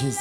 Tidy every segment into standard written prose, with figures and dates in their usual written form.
Jésus.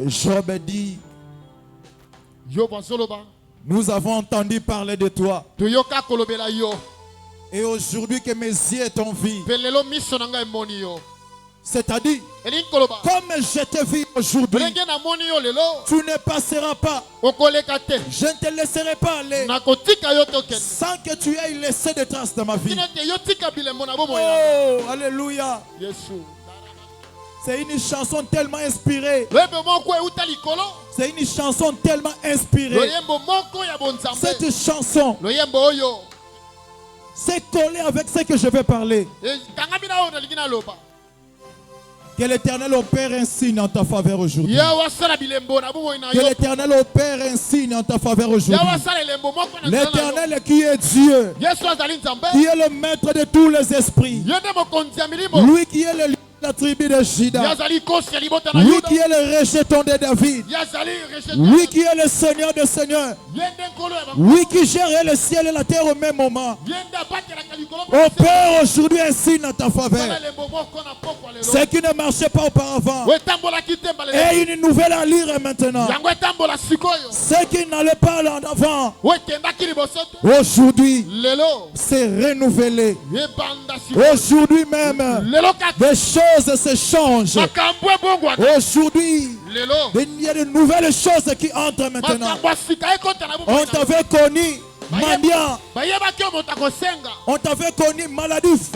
Job dit, nous avons entendu parler de toi. Et aujourd'hui que mes yeux t'ont vu. C'est-à-dire, comme je te vis aujourd'hui, tu ne passeras pas. Je ne te laisserai pas aller sans que tu aies laissé des traces dans ma vie. Oh, alléluia. C'est une chanson tellement inspirée. C'est une chanson tellement inspirée. Cette chanson, c'est collé avec ce que je vais parler. Que l'Éternel opère un signe en ta faveur aujourd'hui. Que l'Éternel opère un signe en ta faveur aujourd'hui. L'Éternel qui est Dieu, qui est le maître de tous les esprits, lui qui est le la tribu de Juda, lui qui est le rejeton de David, lui qui est le Seigneur des Seigneurs, lui qui gère le ciel et la terre au même moment, opère aujourd'hui un signe en ta faveur. Ce qui ne marchait pas auparavant et une nouvelle allure maintenant. Ce qui n'allait pas en avant aujourd'hui c'est renouvelé. Aujourd'hui même des choses se changent. Aujourd'hui, il y a de nouvelles choses qui entrent maintenant. On t'avait connu mendiant. On t'avait connu maladif.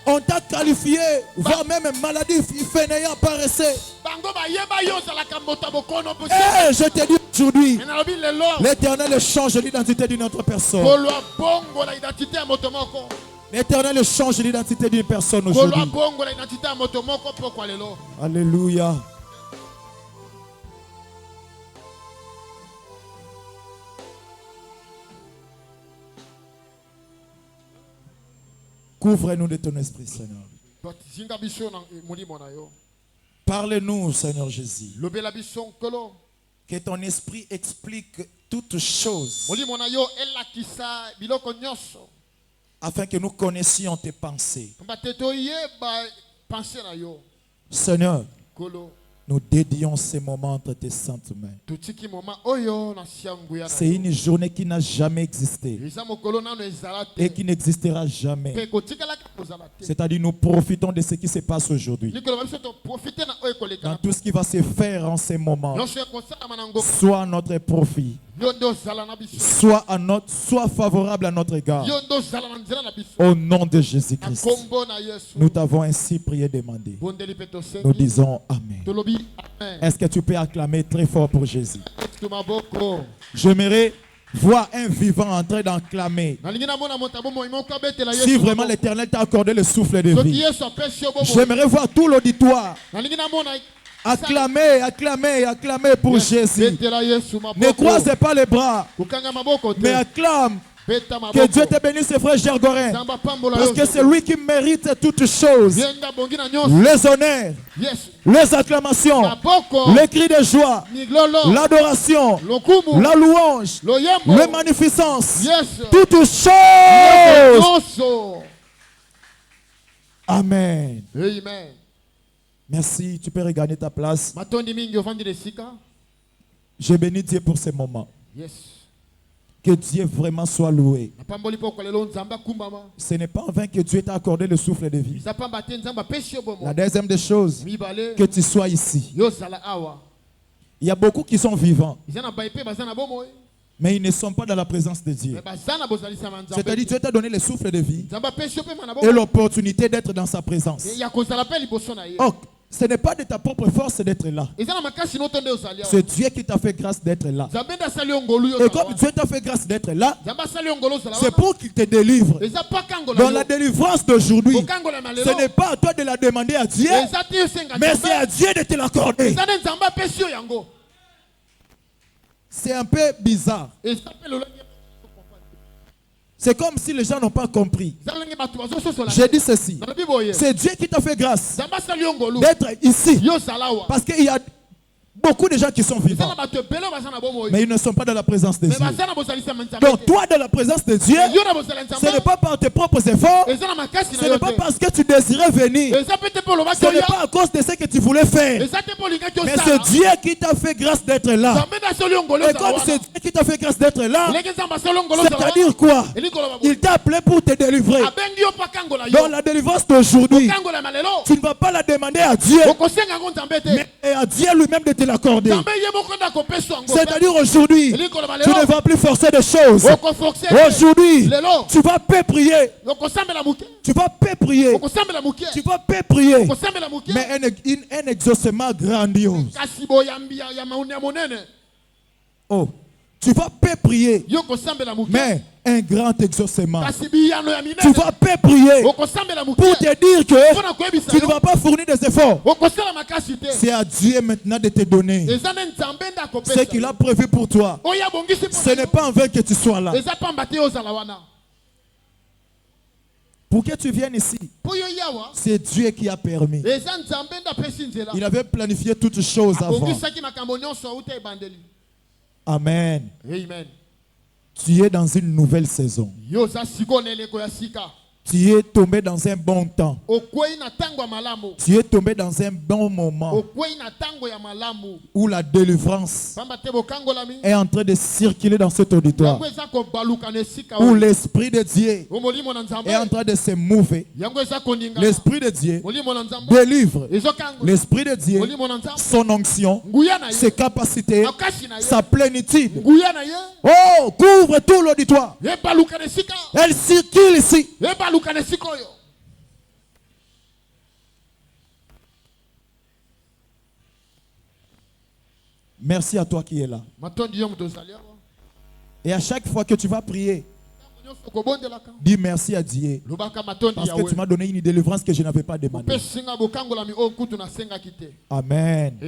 On t'a qualifié, voire même maladif, fainéant, paresseux. Et je te dis aujourd'hui, l'Éternel change l'identité d'une autre personne. L'Éternel change l'identité d'une personne aujourd'hui. Alléluia. Couvre-nous de ton esprit, Seigneur. Parle-nous, Seigneur Jésus. Que ton esprit explique toutes choses, afin que nous connaissions tes pensées. Seigneur, nous dédions ces moments entre tes saintes mains. C'est une journée qui n'a jamais existé et qui n'existera jamais. C'est-à-dire nous profitons de ce qui se passe aujourd'hui. Dans tout ce qui va se faire en ces moments, soit notre profit, soit favorable à notre égard. Au nom de Jésus-Christ. Nous t'avons ainsi prié, demandé. Nous disons Amen. Est-ce que tu peux acclamer très fort pour Jésus? J'aimerais voir un vivant en train d'acclamer. Si vraiment l'Éternel t'a accordé le souffle de vie, j'aimerais voir tout l'auditoire acclamer, acclamer, acclamer pour Jésus. Ne croisez pas les bras, mais acclame. Que Dieu te bénisse, frère Gergorin. Parce que c'est lui qui mérite toutes choses. Les honneurs, les acclamations, les cris de joie, l'adoration, la louange, la magnificence. Toutes choses. Amen. Merci, tu peux regagner ta place. Je bénis Dieu pour ce moment. Que Dieu vraiment soit loué. Ce n'est pas en vain que Dieu t'a accordé le souffle de vie. La deuxième des choses, que tu sois ici. Il y a beaucoup qui sont vivants, mais ils ne sont pas dans la présence de Dieu. C'est-à-dire Dieu t'a donné le souffle de vie et l'opportunité d'être dans sa présence. Oh, ce n'est pas de ta propre force d'être là. C'est Dieu qui t'a fait grâce d'être là. Et comme Dieu t'a fait grâce d'être là, c'est pour qu'il te délivre. Dans la délivrance d'aujourd'hui, ce n'est pas à toi de la demander à Dieu, mais c'est à Dieu de te l'accorder. C'est un peu bizarre. C'est comme si les gens n'ont pas compris. J'ai dit ceci. C'est Dieu qui t'a fait grâce d'être ici. Parce qu'il y a beaucoup de gens qui sont vivants, mais ils ne sont pas dans la présence de Dieu. Donc toi, dans la présence de Dieu, ce n'est pas par tes propres efforts, ce n'est pas parce que tu désirais venir, ce n'est pas à cause de ce que tu voulais faire, mais c'est Dieu qui t'a fait grâce d'être là. Et comme c'est Dieu qui t'a fait grâce d'être là, c'est-à-dire quoi? Il t'a appelé pour te délivrer. Dans la délivrance d'aujourd'hui, tu ne vas pas la demander à Dieu, mais à Dieu lui-même de te l'accorder. C'est-à-dire aujourd'hui, tu ne vas plus forcer des choses. Aujourd'hui, tu vas peu prier. Tu vas peu prier. Tu vas peu prier. Mais un exaucement grandiose. Oh, tu vas peu prier, mais un grand exaucement. Tu vas peu prier pour te dire que tu ne vas pas fournir des efforts. C'est à Dieu maintenant de te donner ce qu'il a prévu pour toi. Ce n'est pas en vain que tu sois là. Pour que tu viennes ici, c'est Dieu qui a permis. Il avait planifié toutes choses avant. Amen. Amen. Tu es dans une nouvelle saison. Tu es tombé dans un bon temps. Tu es tombé dans un bon moment où la délivrance est en train de circuler dans cet auditoire. Où l'Esprit de Dieu est en train de se mouver. L'Esprit de Dieu délivre. L'Esprit de Dieu, son onction, ses capacités, sa plénitude. Oh, couvre tout l'auditoire. Elle circule ici. Merci à toi qui es là. Et à chaque fois que tu vas prier, dis merci à Dieu. Parce que tu m'as donné une délivrance que je n'avais pas demandé. Amen.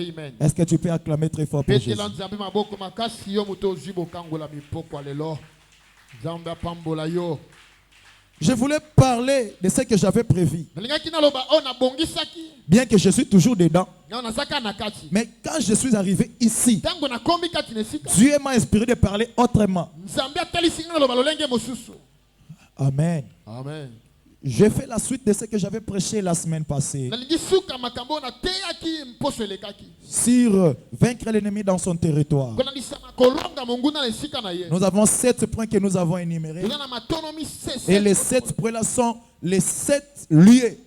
Est-ce que tu peux acclamer très fort pour Jésus? Je voulais parler de ce que j'avais prévu. Bien que je suis toujours dedans. Mais quand je suis arrivé ici, Dieu m'a inspiré de parler autrement. Amen. Amen. J'ai fait la suite de ce que j'avais prêché la semaine passée. Sur vaincre l'ennemi dans son territoire. Nous avons 7 points que nous avons énumérés. Et les 7 points-là sont les 7 lieux.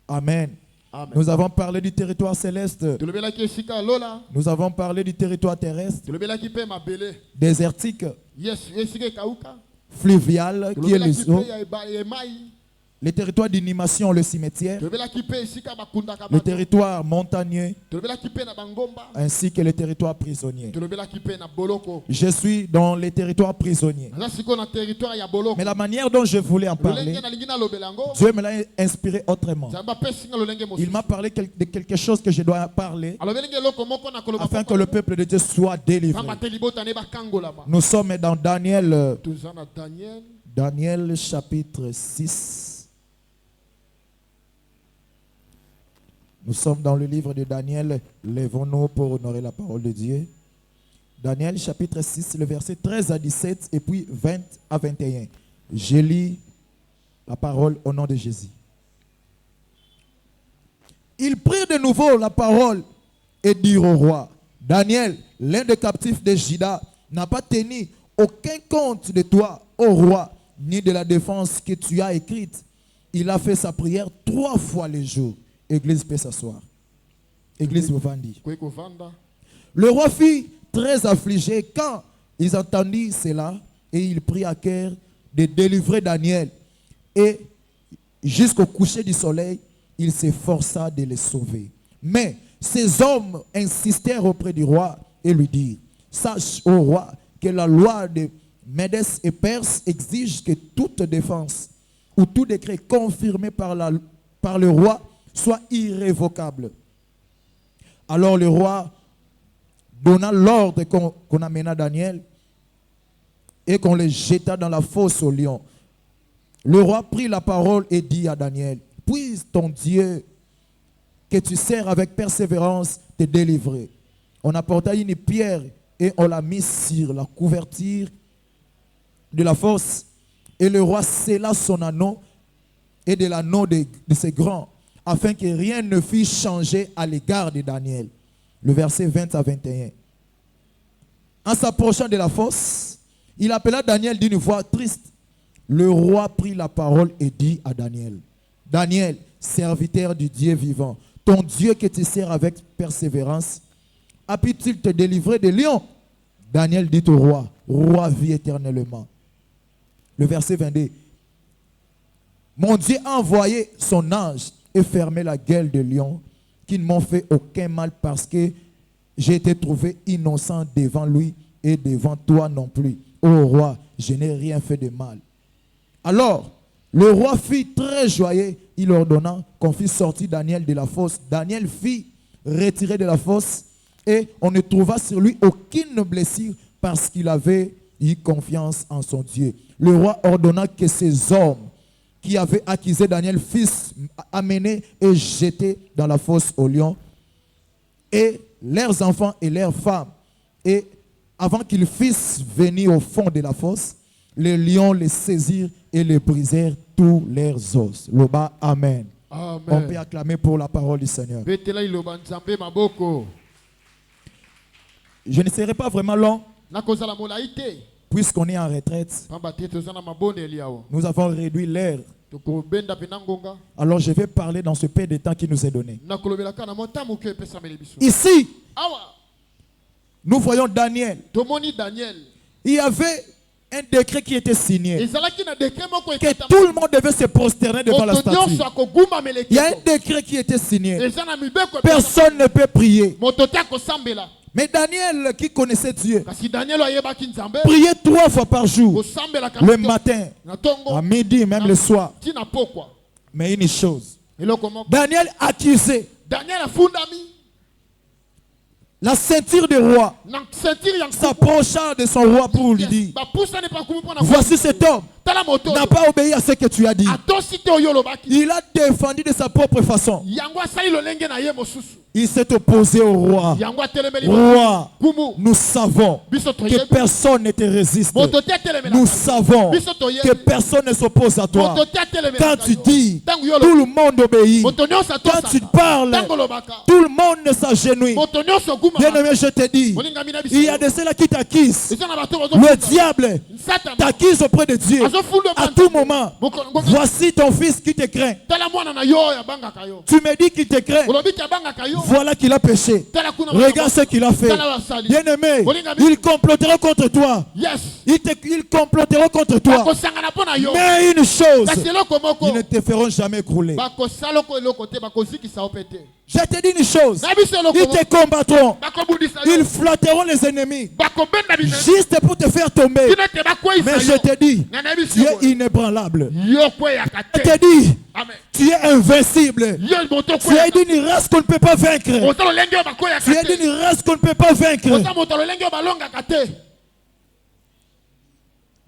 Amen. Amen. Nous avons parlé du territoire céleste. Nous avons parlé du territoire terrestre. Désertique. Fluvial, qui est les eaux. Le territoire d'inhumation, le cimetière. Le territoire montagneux. Ainsi que le territoire prisonnier. Je suis dans les territoires prisonniers. Mais la manière dont je voulais en parler, Dieu me l'a inspiré autrement. Il m'a parlé de quelque chose que je dois parler afin que le peuple de Dieu soit délivré. Nous sommes dans Daniel chapitre 6. Nous sommes dans le livre de Daniel. Lèvons-nous pour honorer la parole de Dieu. Daniel chapitre 6, le verset 13 à 17 et puis 20 à 21. Je lis la parole au nom de Jésus. Ils prirent de nouveau la parole et dirent au roi: Daniel, l'un des captifs de Juda, n'a pas tenu aucun compte de toi, ô roi, ni de la défense que tu as écrite. Il a fait sa prière 3 fois le jour. Église peut s'asseoir. Église Vovandi. Le roi fut très affligé quand ils entendirent cela et il prit à cœur de délivrer Daniel. Et jusqu'au coucher du soleil, il s'efforça de les sauver. Mais ces hommes insistèrent auprès du roi et lui dirent: Sache, ô roi, que la loi de Médès et Perse exige que toute défense ou tout décret confirmé par le roi soit irrévocable. Alors le roi donna l'ordre qu'on amena Daniel et qu'on le jeta dans la fosse aux lions. Le roi prit la parole et dit à Daniel: Puisse ton Dieu que tu sers avec persévérance te délivrer. On apporta une pierre et on l'a mise sur la couverture de la fosse, et le roi scella son anneau et de l'anneau de ses grands, afin que rien ne fût changé à l'égard de Daniel. Le verset 20 à 21. En s'approchant de la fosse, il appela Daniel d'une voix triste. Le roi prit la parole et dit à Daniel: Daniel, serviteur du Dieu vivant, ton Dieu que tu sers avec persévérance, a pu-t-il te délivrer des lions? Daniel dit au roi: Roi, vis éternellement. Le verset 22. Mon Dieu a envoyé son ange et fermé la gueule des lions, qui ne m'ont fait aucun mal parce que j'ai été trouvé innocent devant lui et devant toi non plus. Ô roi, je n'ai rien fait de mal. Alors, le roi fut très joyeux. Il ordonna qu'on fît sortir Daniel de la fosse. Daniel fit retirer de la fosse et on ne trouva sur lui aucune blessure parce qu'il avait eu confiance en son Dieu. Le roi ordonna que ces hommes qui avaient accusé Daniel fussent amenés et jetés dans la fosse aux lions, et leurs enfants et leurs femmes. Et avant qu'ils fussent venus au fond de la fosse, les lions les saisirent et les brisèrent tous leurs os. Loba, amen. Amen. On peut acclamer pour la parole du Seigneur. Je ne serai pas vraiment long, puisqu'on est en retraite. Nous avons réduit l'heure. Alors je vais parler dans ce peu de temps qui nous est donné. Ici, nous voyons Daniel. Il y avait un décret qui était signé, que tout le monde devait se prosterner devant la statue. Il y a un décret qui était signé. Personne ne peut prier. Mais Daniel, qui connaissait Dieu, priait 3 fois par jour, le matin, à midi, même le soir. Mais une chose, Daniel accusait la ceinture du roi, s'approcha de son roi pour lui dire: voici cet homme n'a pas obéi à ce que tu as dit. Il a défendu de sa propre façon. Il s'est opposé au roi. Roi, nous savons que personne ne te résiste. Nous savons que personne ne s'oppose à toi. Quand tu dis, tout le monde obéit. Quand tu parles, tout le monde ne s'agenouille. Bien-aimé, je te dis, il y a de ceux-là qui t'accusent. Le diable t'accuse auprès de Dieu. À tout moment, voici ton fils qui te craint. Tu me dis qu'il te craint. Voilà qu'il a péché. Regarde ce qu'il a fait. Bien-aimé, ils comploteront contre toi. Ils comploteront contre toi. Mais une chose, ils ne te feront jamais crouler. Je te dis une chose, ils te combattront. Ils flatteront les ennemis juste pour te faire tomber. Mais je te dis, tu es inébranlable. Je te dis, tu es invincible. Tu es d'une race qu'on ne peut pas vaincre. Tu es d'une race qu'on ne peut pas vaincre.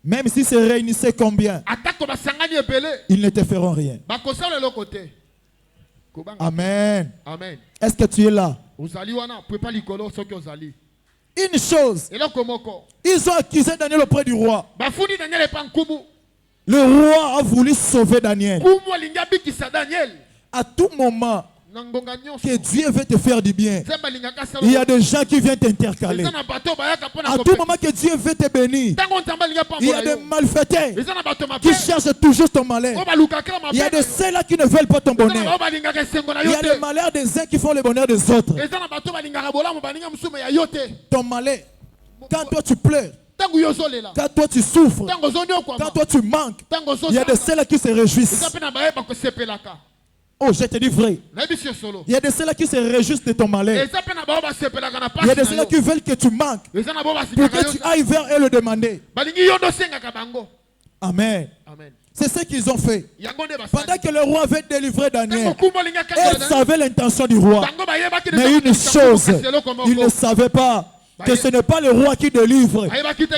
Même si se réunissaient combien, ils ne te feront rien. Amen. Amen. Est-ce que tu es là? Une chose, ils ont accusé Daniel auprès du roi. Le roi a voulu sauver Daniel. À tout moment que Dieu veut te faire du bien, il y a des gens qui viennent t'intercaler. À tout moment que Dieu veut te bénir, il y a des malfaiteurs qui cherchent toujours ton malheur. Il y a de ceux-là qui ne veulent pas ton bonheur. Il y a le malheur des uns qui font le bonheur des autres. Ton malheur, quand toi tu pleures, quand toi tu souffres, quand toi tu manques, il y a de ceux-là qui se réjouissent. Oh, je te dis vrai. Il y a de ceux-là qui se réjouissent de ton malheur. Il y a de ceux-là qui veulent que tu manques pour que tu ailles vers eux le demander. Amen. C'est ce qu'ils ont fait. Pendant que le roi avait délivré Daniel, ils savaient l'intention du roi. Mais une chose, ils ne savaient pas que ce n'est pas le roi qui délivre,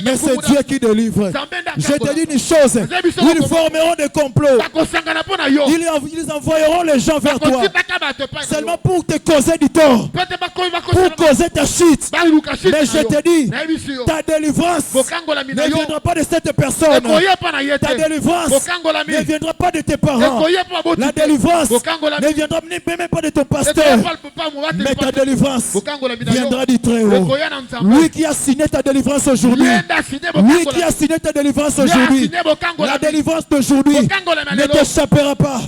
mais c'est Dieu qui délivre. Je te dis une chose, ils formeront des complots. Ils envoieront les gens vers toi seulement pour te causer du tort, pour causer ta chute. Mais je te dis, ta délivrance ne viendra pas de cette personne. Ta délivrance ne viendra pas de tes parents. La délivrance ne viendra même pas de ton pasteur. Mais ta délivrance viendra du Très-Haut. Lui qui a signé ta délivrance aujourd'hui. Lui qui a signé ta délivrance aujourd'hui. La délivrance d'aujourd'hui ne t'échappera pas.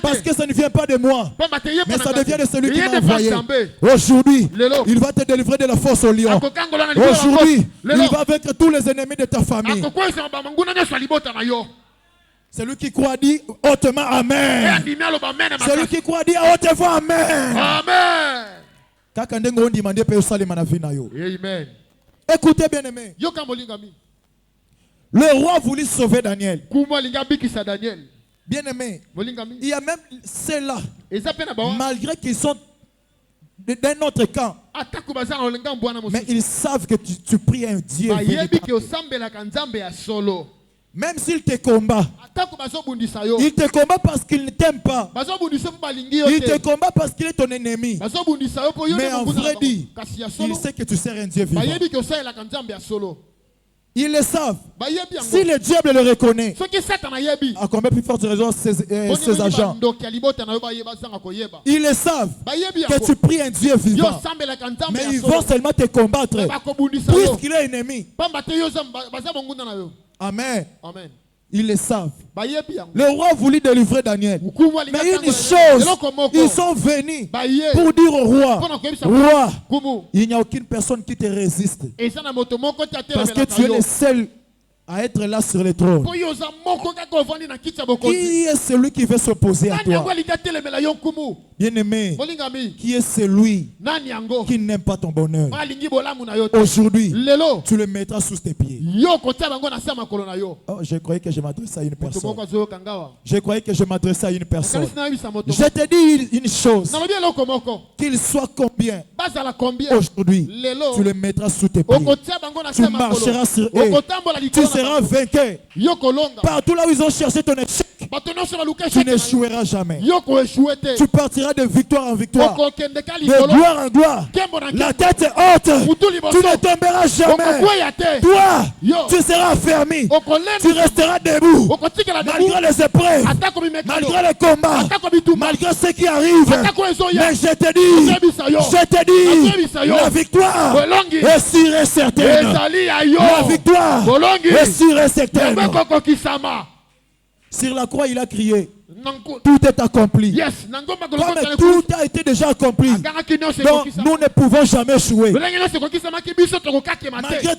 Parce que ça ne vient pas de moi, mais ça devient de celui qui m'a envoyé. Aujourd'hui, il va te délivrer de la force au lion. Aujourd'hui, il va vaincre tous les ennemis de ta famille. Celui qui croit dit hautement Amen. Celui qui croit dit à haute voix Amen. Amen. Amen. Écoutez bien aimé. Le roi voulut sauver Daniel. Bien aimé. Il y a même ceux-là, malgré qu'ils sont d'un autre camp, mais ils savent que tu pries un Dieu. Même s'il te combat, il te combat parce qu'il ne t'aime pas. Il te combat parce qu'il est ton ennemi. Mais en vrai dit, il sait que tu sers un Dieu vivant. Ils le savent. Si le diable le reconnaît, à combien plus forte raison ses agents? Ils le savent que tu pries un Dieu vivant. Mais ils vont seulement te combattre puisqu'il est ennemi. Amen. Amen. Ils le savent. Le roi voulut délivrer Daniel. Mais une chose, ils sont venus pour dire au roi, roi, il n'y a aucune personne qui te résiste. Parce que tu es le seul à être là sur le trône. Qui est celui qui veut s'opposer à toi? Bien-aimé, qui est celui qui n'aime pas ton bonheur? Aujourd'hui, tu le mettras sous tes pieds. Oh, je croyais que je m'adressais à une personne. Je croyais que je m'adressais à une personne. Je te dis une chose. Qu'il soit combien, aujourd'hui, tu le mettras sous tes pieds. Tu marcheras sur eux. Tu seras vainqueur. Partout là où ils ont cherché ton échec, tu n'échoueras jamais. Tu partiras de victoire en victoire, de gloire en gloire. La tête est haute, tu ne tomberas jamais. Toi, tu seras affermi, tu resteras debout, malgré les épreuves, malgré les combats, malgré ce qui arrive. Mais je te dis, la victoire est sûre et certaine. La victoire est sûre et certaine. Sur la croix, il a crié. Tout est accompli. Comme tout a été déjà accompli, donc nous ne pouvons jamais échouer. Malgré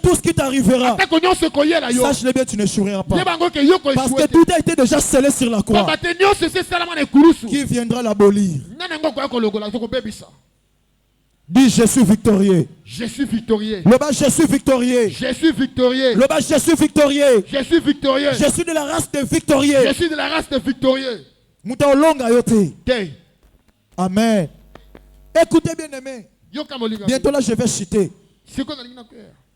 tout ce qui t'arrivera, sache-le bien, tu n'échoueras pas. Parce que tout a été déjà scellé sur la croix. Qui viendra l'abolir? Dis, je suis victorieux. Je suis victorieux. Le bas, je suis victorieux. Je suis victorieux. Le bas, je suis victorieux. Je suis victorieux. Je suis de la race de victorieux. Je suis de la race de victorieux. Amen. Écoutez bien aimé. Bientôt là, je vais chuter.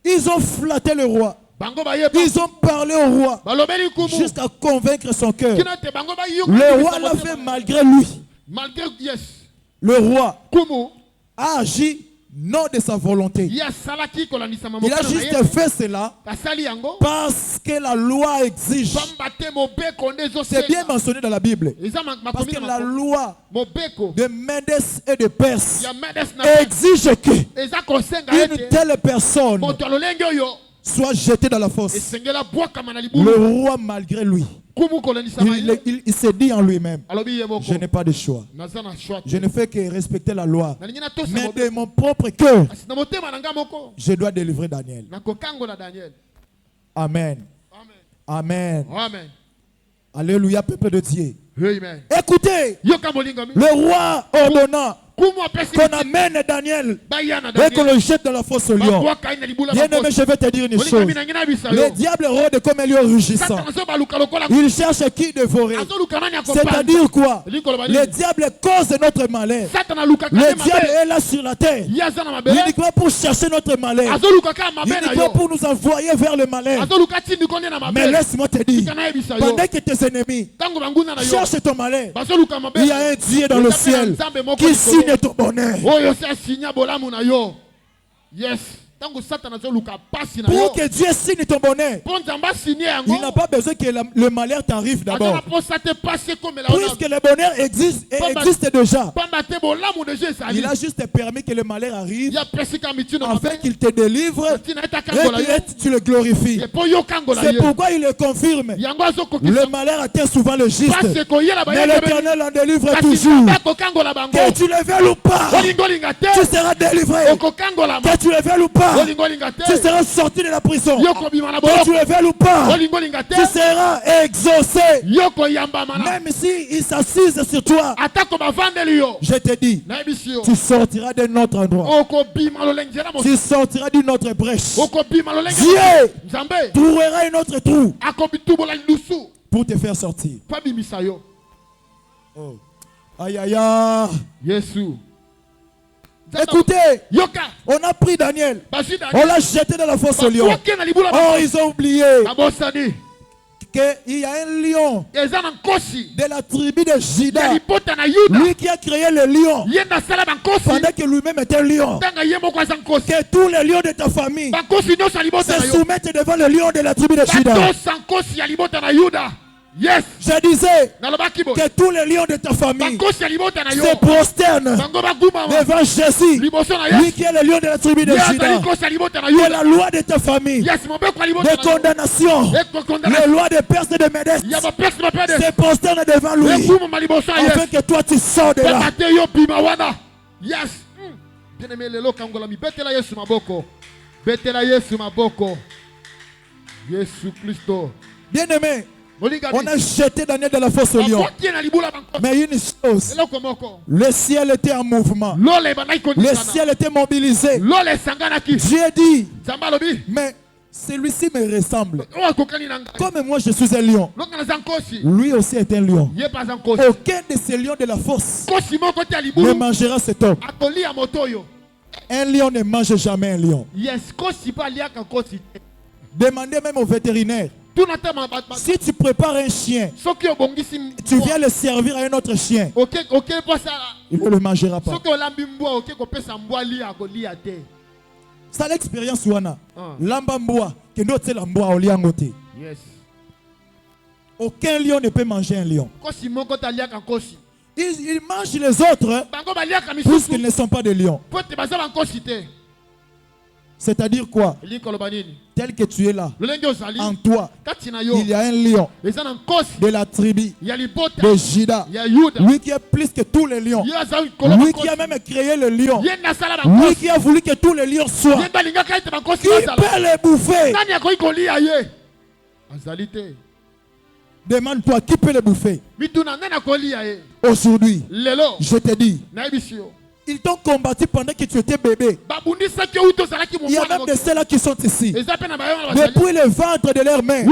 Ils ont flatté le roi. Ils ont parlé au roi jusqu'à convaincre son cœur. Le roi l'a fait malgré lui. Le roi a agi non de sa volonté. Il a juste fait cela parce que la loi exige. C'est bien mentionné dans la Bible. Parce que la loi de Médès et de Perse exige qu'une telle personne soit jetée dans la fosse. Le roi, malgré lui, il s'est dit en lui-même, je n'ai pas de choix. Je ne fais que respecter la loi. Mais de mon propre cœur, je dois délivrer Daniel. Amen. Amen. Alléluia, peuple de Dieu. Écoutez, le roi ordonna qu'on amène Daniel et qu'on le jette dans la fosse au lion. Bien aimé, je vais te dire une chose. Le diable rôde comme un lion rugissant. Il cherche qui dévorer. C'est-à-dire quoi? Le diable cause notre malheur. Le diable est là sur la terre uniquement pour chercher notre malheur, uniquement pour nous envoyer vers le malheur. Mais laisse-moi te dire, pendant que tes ennemis cherchent ton malheur, il y a un Dieu dans le ciel qui signe ton bonheur. Yes. Pour que Dieu signe ton bonheur, il n'a pas besoin que le malheur t'arrive d'abord. Puisque le bonheur existe déjà, il a juste permis que le malheur arrive afin qu'il te délivre et que tu le glorifies. C'est pourquoi il le confirme. Le malheur atteint souvent le juste, mais l'Éternel en délivre toujours. Que tu le veuilles ou pas, tu seras délivré. Que tu le veuilles ou pas, tu seras sorti de la prison. Que tu le veuilles ou pas, tu seras exaucé. Même si il s'assise sur toi, je te dis, tu sortiras d'un autre endroit. Tu sortiras d'une autre brèche. Dieu trouvera un autre trou pour te faire sortir. Oh. Aïe aïe aïe. Jésus. Écoutez, on a pris Daniel, on l'a jeté dans la fosse au lion. Oh, ils ont oublié qu'il y a un lion de la tribu de Juda, lui qui a créé le lion pendant que lui-même était un lion. Que tous les lions de ta famille se soumettent devant le lion de la tribu de Juda. Yes. Je disais que tous les lions de ta famille se prosternent devant Jésus, lui qui est le lion de la tribu de Juda. Que la loi de ta famille de condamnation, la loi de Perse et de Médès se prosternent devant lui, afin que toi tu sors de là. Yes. Bien-aimé, lelo kangola mi betela Yesu maboko. Betela Yesu maboko. Yesu Christo. Bien-aimé, on a jeté Daniel dans la fosse au lion. Mais une chose, le ciel était en mouvement. Le ciel était mobilisé. Dieu dit, mais celui-ci me ressemble. Comme moi je suis un lion, lui aussi est un lion. Aucun de ces lions de la fosse ne mangera cet homme. Un lion ne mange jamais un lion. Demandez même au vétérinaire. Si tu prépares un chien, tu viens le servir à un autre chien, il ne le mangera pas. C'est l'expérience wana. Lamba mboa, que notre lamba au liangote. Yes. Aucun lion ne peut manger un lion. Ils mangent les autres puisqu'ils ne sont pas des lions. C'est-à-dire quoi? Tel que tu es là, en toi, il y a un lion de la tribu de Juda. Lui qui est plus que tous les lions. Lui qui a même créé le lion. Lui qui a voulu que tous les lions soient. Qui peut les bouffer? Demande-toi, qui peut les bouffer? Aujourd'hui, je te dis, ils t'ont combattu pendant que tu étais bébé. Il y a même de ceux-là qui sont ici. Depuis le ventre de leur mère,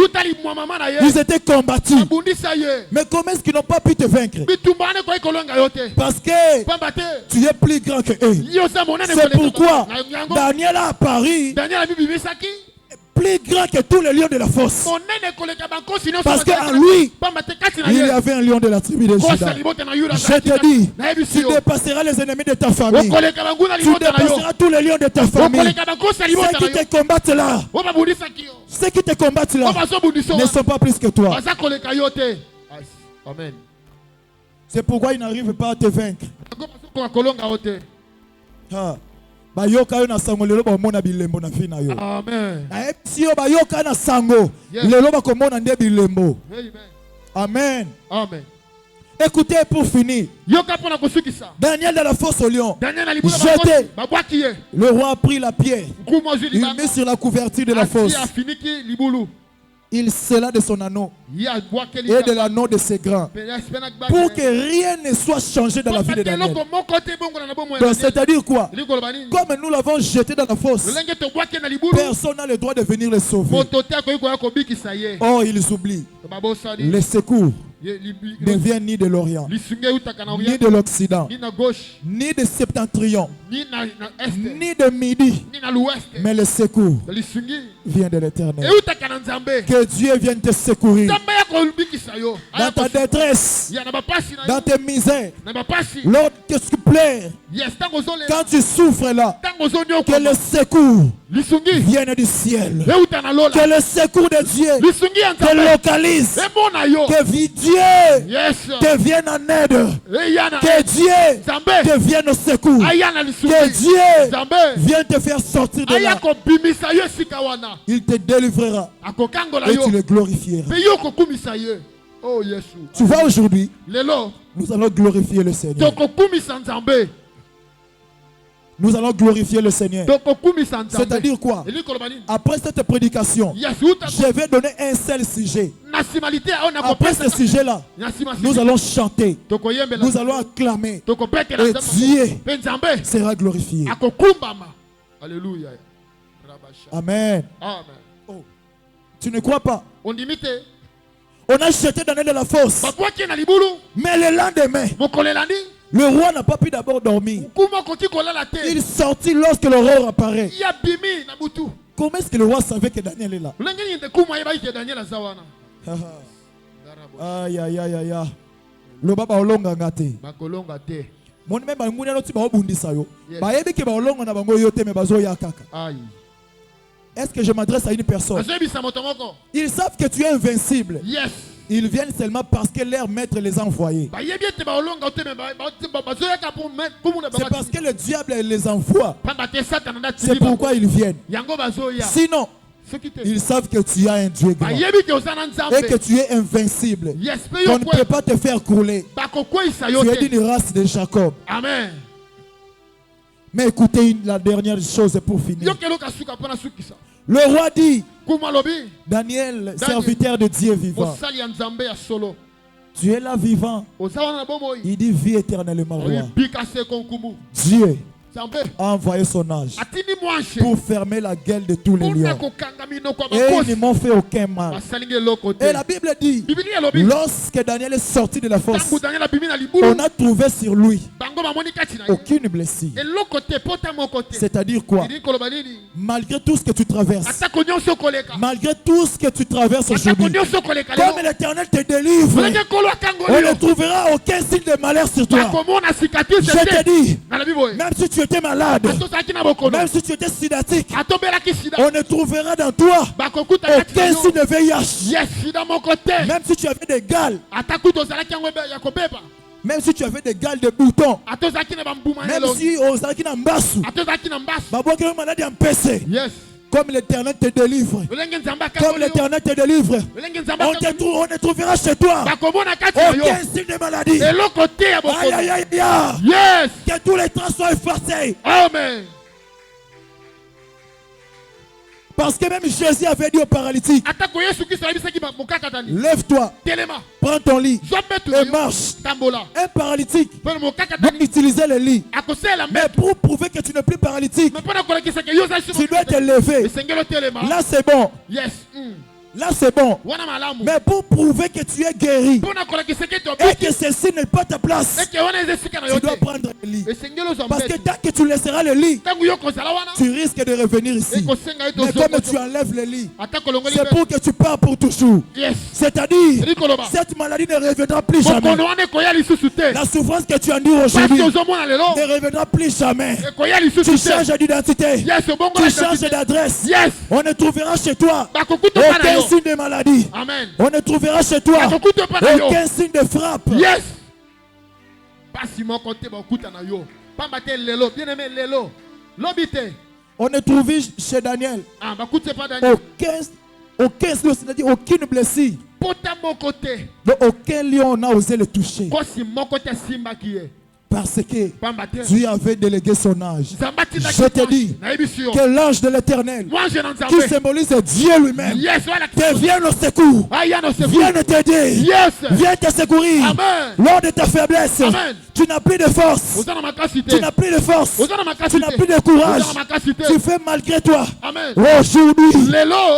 ils étaient combattus. Mais comment est-ce qu'ils n'ont pas pu te vaincre? Parce que tu es plus grand que eux. C'est pourquoi Daniel a apparu plus grand que tous les lions de la fosse. Parce qu'en lui, il y avait un lion de la tribu de Juda. Je te dis, tu dépasseras les ennemis de ta famille. Tu dépasseras tous les lions de ta famille. Ceux qui te combattent là, ne sont pas plus que toi. Amen. C'est pourquoi ils n'arrivent pas à te vaincre. Bayoka na sango lelo ba mona bilembo na fina yo. Amen. Na epsi yo bayoka na sango lelo ba komona nde bilembo. Amen. Amen. Écoutez pour finir. Daniel dans la fosse au lion. Jeté. Le roi a pris la pierre. Il met sur la couverture de la fosse. Il scella de son anneau et de l'anneau de ses grands pour que rien ne soit changé dans la vie de Daniel. Donc c'est-à-dire quoi? Comme nous l'avons jeté dans la fosse, personne n'a le droit de venir le sauver. Oh, ils oublient. Les secours ne viennent ni de l'Orient, ni de l'Occident, ni de Septentrion, ni de Midi, mais le secours vient de l'Éternel. Que Dieu vienne te secourir dans ta détresse, dans tes misères, lorsque tu pleures, quand tu souffres là, que le secours vienne du ciel, que le secours de Dieu te localise, que Dieu te vienne en aide, que Dieu te vienne au secours, que Dieu vienne te faire sortir de là. Il te délivrera et tu le glorifieras. Tu vois, aujourd'hui, nous allons glorifier le Seigneur. Nous allons glorifier le Seigneur. C'est-à-dire quoi? Après cette prédication, je vais donner un seul sujet. Après ce sujet-là, nous allons chanter, nous allons acclamer, et Dieu sera glorifié. Alléluia. Amen. Amen. Oh. Tu ne crois pas? On a jeté Daniel dans la fosse. Mais le lendemain, le roi n'a pas pu d'abord dormir. Il sortit lorsque l'aurore apparaît. Comment est-ce que le roi savait que Daniel est là? Aïe aïe aïe aïe. Le baba olonga ngate. Mon même bangouni alo ti ba obundisa yo. Ba yebi ke ba olonga na bango yo te me bazo ya kaka. Aïe. Est-ce que je m'adresse à une personne? Ils savent que tu es invincible. Yes. Ils viennent seulement parce que leur maître les a envoyés. C'est parce que le diable les envoie. C'est pourquoi ils viennent. Sinon, ils savent que tu as un Dieu grand et que tu es invincible. On ne peut pas te faire couler. Tu es d'une race de Jacob. Amen. Mais écoutez la dernière chose pour finir. Le roi dit, Daniel, serviteur de Dieu vivant, tu es là vivant. Il dit, vis éternellement, roi. Dieu a envoyé son ange pour fermer la gueule de tous les lions. Et ils ne m'ont fait aucun mal. Et la Bible dit, lorsque Daniel est sorti de la fosse, on a trouvé sur lui aucune blessure. C'est-à-dire quoi? Malgré tout ce que tu traverses, malgré tout ce que tu traverses aujourd'hui, comme l'Éternel te délivre, on ne trouvera aucun signe de malheur sur toi. Je te dis, même si tu étais malade, même si tu étais sidatique, on ne trouvera dans toi aucun signe de VIH. Même si tu avais des gales, même si tu avais des gales de boutons, même si on s'est en bassou, comme l'Éternel te délivre, comme l'Éternel te délivre, on ne trouvera chez toi aucun signe de maladie. Aïe, aïe, aïe, aïe. Que tous les traces soient effacés. Amen. Parce que même Jésus avait dit au paralytique, lève-toi, prends ton lit et marche. Un paralytique doit utiliser le lit. Mais pour prouver que tu n'es plus paralytique, tu dois te lever. Là c'est bon. Là c'est bon. Mais pour prouver que tu es guéri et que ceci n'est pas ta place, tu dois prendre le lit. Parce que tant que tu laisseras le lit, tu risques de revenir ici. Mais comme tu enlèves le lit, c'est pour que tu pars pour toujours. C'est-à-dire, cette maladie ne reviendra plus jamais. La souffrance que tu endures aujourd'hui ne reviendra plus jamais. Tu changes d'identité, tu changes d'adresse. On ne trouvera chez toi aucun signe de maladie. Amen. On ne trouvera chez toi aucun signe de frappe. Yes. Pas si mon côté bien aimé Lelo. L'obité. On ne trouve chez Daniel c'est-à-dire aucune blessure. Donc aucun lion n'a osé le toucher. Parce que Dieu avait délégué son ange. Je te dis que l'ange de l'Éternel, qui symbolise Dieu lui-même, te vient au secours, vient t'aider, vient te secourir. Lors de ta faiblesse, tu n'as plus de force, tu n'as plus de force, tu n'as plus de courage, tu fais malgré toi. Aujourd'hui,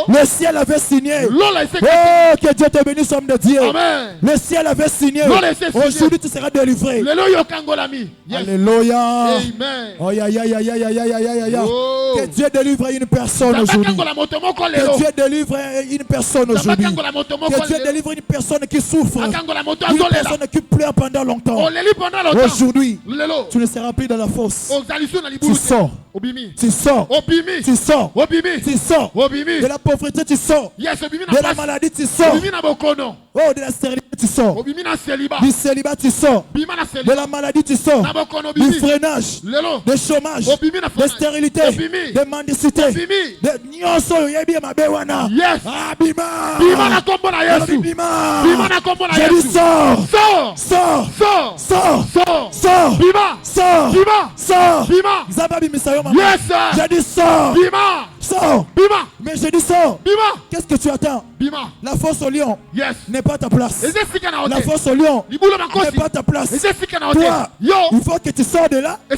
le ciel avait signé. Oh, que Dieu te bénisse, homme de Dieu. Le ciel avait signé. Aujourd'hui, tu seras délivré. Alléluia. Amen. Oh, ya, ya, ya, ya, ya, ya, ya, ya, ya. Que Dieu délivre une personne aujourd'hui. Que Dieu délivre une personne aujourd'hui. Que Dieu délivre une personne qui souffre. Une personne qui pleure pendant longtemps. Aujourd'hui, tu ne seras plus dans la fosse. Tu sors. Tu sors. Tu sors. Tu sors. De la pauvreté, tu sors. De la maladie, tu sors. Oh, de la stérilité, tu sors. Du célibat, tu sors. De la maladie, tu sors. Du freinage, de chômage, de stérilité, de mendicité, de nyonso yebi mabewana. Ah, bima. Bima. Je dis sors. Sors. Sors. Sors. Zababi misayo mama. Je dis sors. Sors. Mais je dis sors. Qu'est-ce que tu attends? La fosse au lion n'est pas ta place. La fosse au lion n'est pas ta place. Toi, il faut que tu sors de là et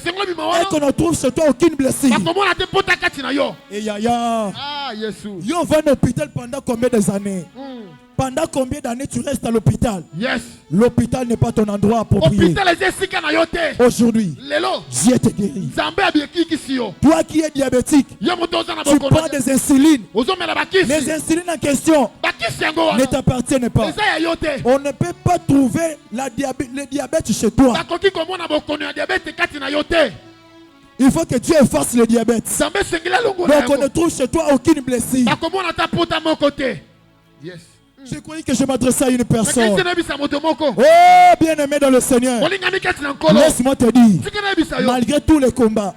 qu'on ne trouve chez toi aucune blessure. Et yaya, yo va à l'hôpital pendant combien d'années? Pendant combien d'années tu restes à l'hôpital? L'hôpital n'est pas ton endroit approprié. Aujourd'hui, Dieu te guérit. Toi qui es diabétique, tu prends des insulines. Les insulines en question ne t'appartiennent pas. On ne peut pas trouver le diabète chez toi. Il faut que Dieu efface le diabète. Donc on ne trouve chez toi aucune blessure. Je croyais que je m'adressais à une personne. Oh, bien-aimé dans le Seigneur, laisse-moi te dire, malgré tous les combats,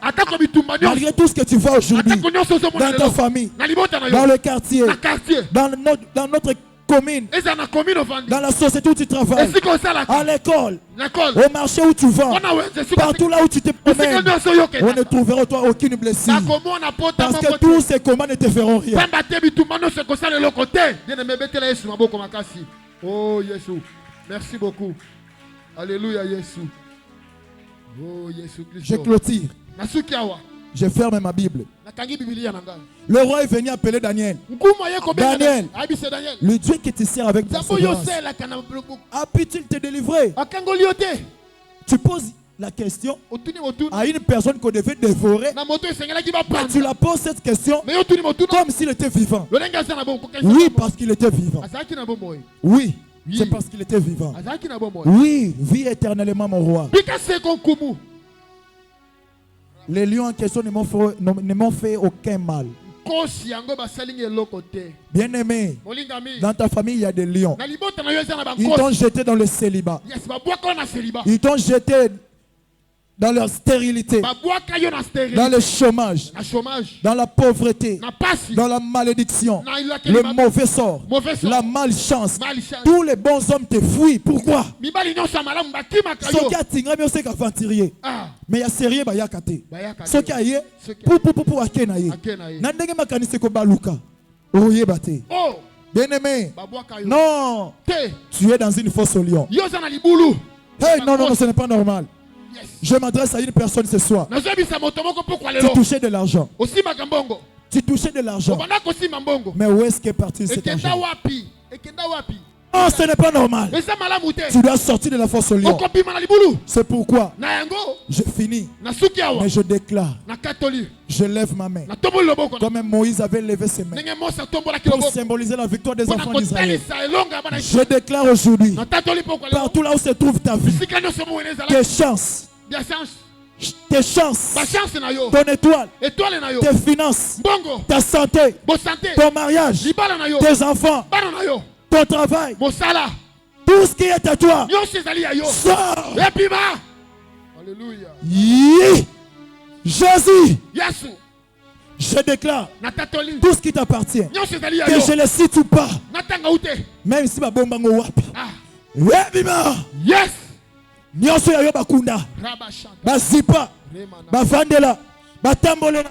malgré tout ce que tu vois aujourd'hui, dans ta famille, dans le quartier, dans notre commune, dans la société où tu travailles, à l'école, au marché où tu vends, partout là où tu te promènes, on ne trouvera toi aucune blessure. Parce que tous ces combats ne te feront rien. Oh, Jésus. Merci beaucoup. Alléluia, Jésus. Je clôture. Je ferme ma Bible. Le roi est venu appeler Daniel. Daniel, le Dieu qui te sert avec persévérance, a-t-il te délivrer? Tu poses la question à une personne qu'on devait dévorer. Tu la poses cette question comme s'il était vivant. Oui, parce qu'il était vivant. Oui, c'est parce qu'il était vivant. Oui, vis éternellement mon roi. Les lions en question ne m'ont fait aucun mal. Bien aimé, dans ta famille il y a des lions. Ils t'ont jeté dans le célibat. Ils t'ont jeté dans leur stérilité, dans le chômage, dans la pauvreté, dans la malédiction, le mauvais sort, la malchance. Tous les bons hommes te fuient. Pourquoi? Mais il y a sérieux, ce qui a pour bien aimé, non, tu es dans une fosse au lion. Hey, non, ce n'est pas normal. Je m'adresse à une personne ce soir. Tu touchais de l'argent. Tu touchais de l'argent. Mais où est-ce qu'est parti cet argent? Non, ce n'est pas normal. Tu dois sortir de la fosse au lion. C'est pourquoi je finis. Mais je déclare. Je lève ma main. Comme Moïse avait levé ses mains pour symboliser la victoire des enfants d'Israël. Je déclare aujourd'hui, partout là où se trouve ta vie, tes chances, ton étoile, tes finances, ta santé, ton mariage, tes enfants, ton travail, tout ce qui est à toi, sors. Alléluia. Jésus, je déclare tout ce qui t'appartient, que je le cite ou pas, même si ma bombe est wapi. Yes. Nyonso ya yo bakunda. Bazipa. Bavandela. Batambolela.